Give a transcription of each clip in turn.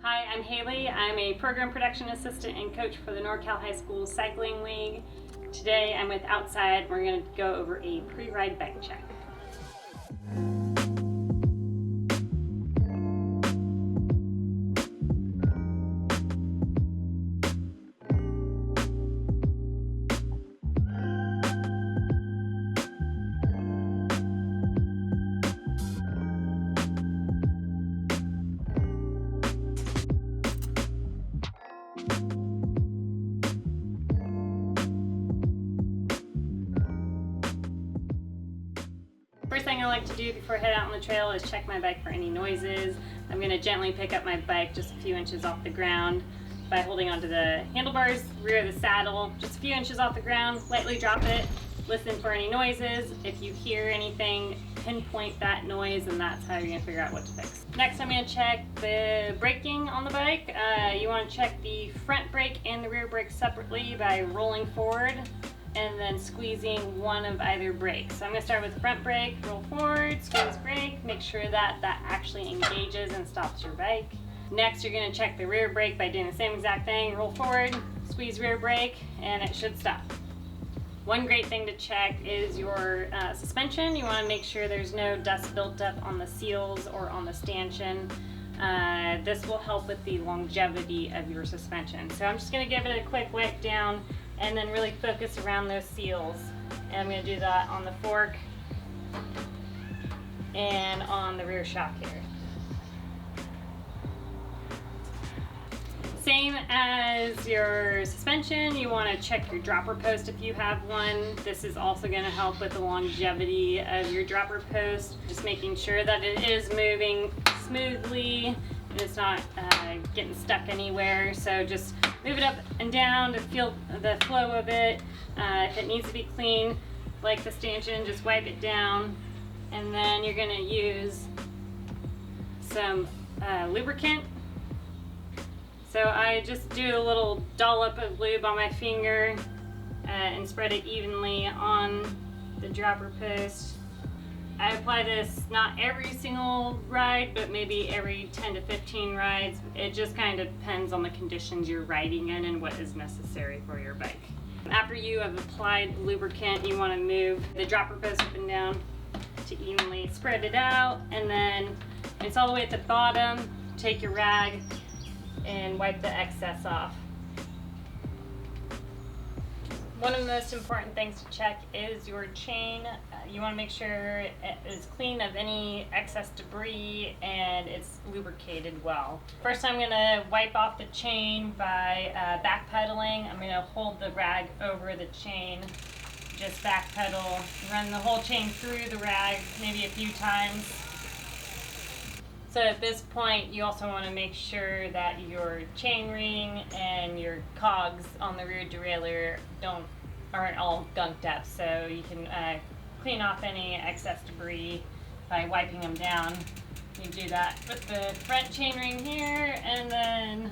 Hi, I'm Haley. I'm a program production assistant and coach for the NorCal High School Cycling League. Today I'm with Outside. We're going to go over a pre-ride bike check. First thing I like to do before I head out on the trail is check my bike for any noises. I'm going to gently pick up my bike just a few inches off the ground by holding onto the handlebars, rear of the saddle, just a few inches off the ground, lightly drop it, listen for any noises. If you hear anything, pinpoint that noise, and that's how you're going to figure out what to fix. Next, I'm going to check the braking on the bike. You want to check the front brake and the rear brake separately by rolling forward and then squeezing one of either brakes. So I'm going to start with the front brake, roll forward, squeeze brake, make sure that that actually engages and stops your bike. Next, you're going to check the rear brake by doing the same exact thing, roll forward, squeeze rear brake, and it should stop. One great thing to check is your suspension. You want to make sure there's no dust built up on the seals or on the stanchion. This will help with the longevity of your suspension. So I'm just going to give it a quick wipe down and then really focus around those seals. And I'm going to do that on the fork and on the rear shock here. Same as your suspension, you want to check your dropper post if you have one. This is also going to help with the longevity of your dropper post. Just making sure that it is moving smoothly and it's not getting stuck anywhere. So just move it up and down to feel the flow of it. If it needs to be clean, like the stanchion, just wipe it down. And then you're going to use some lubricant. So I just do a little dollop of lube on my finger and spread it evenly on the dropper post. I apply this not every single ride, but maybe every 10 to 15 rides. It just kind of depends on the conditions you're riding in and what is necessary for your bike. After you have applied lubricant, you want to move the dropper post up and down to evenly spread it out, and then it's all the way at the bottom. Take your rag and wipe the excess off. One of the most important things to check is your chain. You want to make sure it is clean of any excess debris and it's lubricated well. First, I'm going to wipe off the chain by backpedaling. I'm going to hold the rag over the chain, just backpedal, run the whole chain through the rag maybe a few times. So at this point, you also want to make sure that your chain ring and your cogs on the rear derailleur aren't all gunked up. So you can clean off any excess debris by wiping them down. You do that with the front chain ring here, and then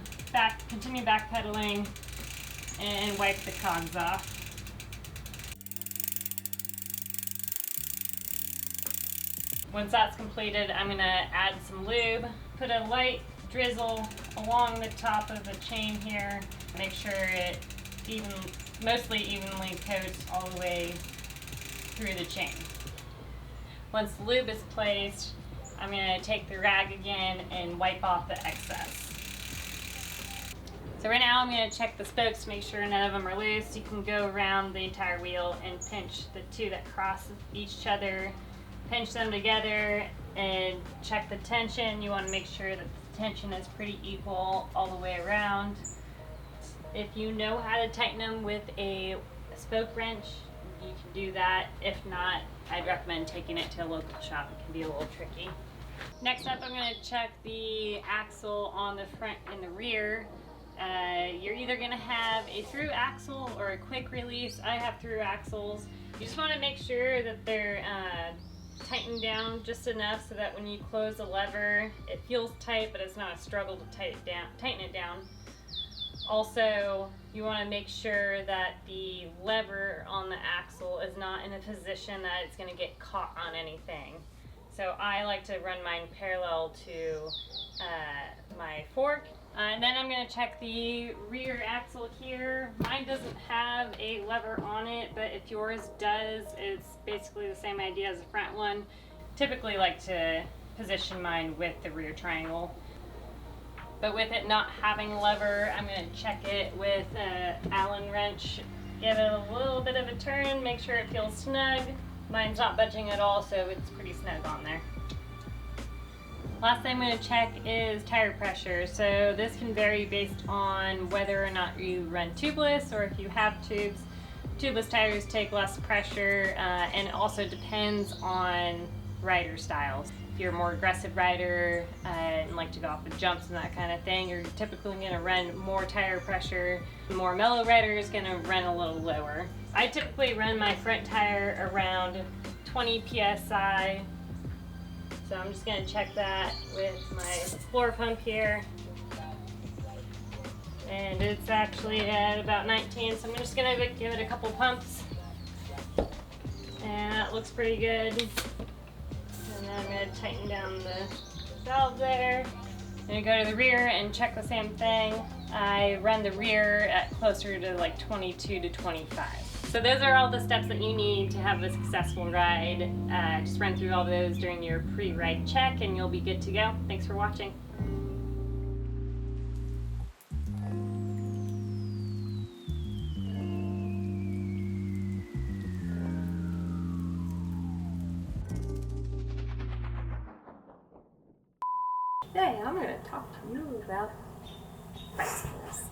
continue backpedaling and wipe the cogs off. Once that's completed, I'm going to add some lube, put a light drizzle along the top of the chain here, make sure it mostly evenly coats all the way through the chain. Once the lube is placed, I'm going to take the rag again and wipe off the excess. So right now I'm going to check the spokes to make sure none of them are loose. You can go around the entire wheel and pinch the two that cross each other. Pinch them together and check the tension. You want to make sure that the tension is pretty equal all the way around. If you know how to tighten them with a spoke wrench, you can do that. If not, I'd recommend taking it to a local shop. It can be a little tricky. Next up, I'm going to check the axle on the front and the rear. You're either going to have a through axle or a quick release. I have through axles. You just want to make sure that they're tightened down just enough so that when you close the lever, it feels tight, but it's not a struggle to tighten it down. Also, you want to make sure that the lever on the axle is not in a position that it's going to get caught on anything. So I like to run mine parallel to my fork. And then I'm gonna check the rear axle here. Mine doesn't have a lever on it, but if yours does, it's basically the same idea as the front one. Typically like to position mine with the rear triangle. But with it not having a lever, I'm gonna check it with an Allen wrench. Give it a little bit of a turn, make sure it feels snug. Mine's not budging at all, so it's pretty snug on there. Last thing I'm going to check is tire pressure. So this can vary based on whether or not you run tubeless or if you have tubes. Tubeless tires take less pressure, and it also depends on rider styles. If you're a more aggressive rider and like to go off the jumps and that kind of thing, you're typically going to run more tire pressure. The more mellow rider is going to run a little lower. I typically run my front tire around 20 psi. So I'm just going to check that with my floor pump here. And it's actually at about 19, so I'm just going to give it a couple pumps. And that looks pretty good. And then I'm going to tighten down the valve there. I'm going to go to the rear and check the same thing. I run the rear at closer to like 22 to 25. So those are all the steps that you need to have a successful ride. Just run through all those during your pre-ride check and you'll be good to go. Thanks for watching. Today I'm going to talk to you about bicycles.